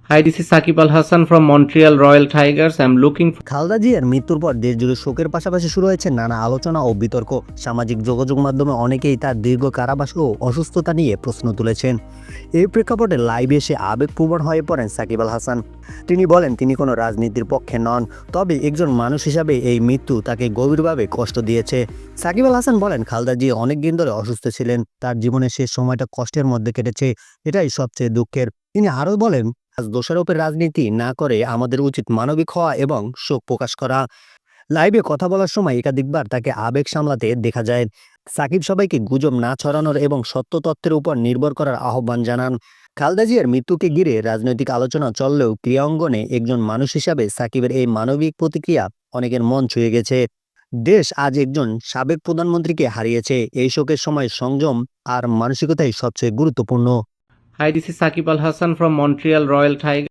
Hi, this is Sakib Al Hassan from Montreal Royal Tigers. I'm looking for Khaleda জিয়ার মৃত্যুর পর দেশজুড়ে শোকের পাশাপাশি শুরু হয়েছে নানা আলোচনা ও বিতর্ক। সামাজিক যোগাযোগ মাধ্যমে অনেকেই তার দীর্ঘ কারাবাস ও অসুস্থতা নিয়ে প্রশ্ন তুলেছেন। এই প্রেক্ষাপটে লাইভে এসে আবেগপ্রবণ হয়ে পড়েন সাকিব আল হাসান। তিনি বলেন তিনি কোনো রাজনীতির পক্ষে নন, তবে একজন মানুষ হিসাবে এই মৃত্যু তাকে গভীরভাবে কষ্ট দিয়েছে। সাকিব আল হাসান বলেন খালেদা জিয়া অনেক দিন ধরে অসুস্থ ছিলেন, তার জীবনের শেষ সময়টা কষ্টের মধ্যে কেটেছে, এটাই সবচেয়ে দুঃখের। তিনি আরও বলেন আজ দোষারোপের রাজনীতি না করে আমাদের উচিত মানবিক হওয়া এবং শোক প্রকাশ করা। লাইভে কথা বলার সময় একাধিকবার তাকে আবেগ সামলাতে দেখা যায়। সাকিব সবাইকে গুজব না ছড়ানোর এবং সত্য তথ্যের উপর নির্ভর করার আহ্বান জানান। খালেদা জিয়ার মৃত্যুকে ঘিরে রাজনৈতিক আলোচনা চললেও ক্রীড়া অঙ্গনে একজন মানুষ হিসাবে সাকিবের এই মানবিক প্রতিক্রিয়া অনেকের মন ছুঁয়ে গেছে। দেশ আজ একজন সাবেক প্রধানমন্ত্রীকে হারিয়েছে। এই শোকের সময় সংযম আর মানসিকতাই সবচেয়ে গুরুত্বপূর্ণ। Hi, this is Sakib Al Hassan from Montreal Royal Tigers.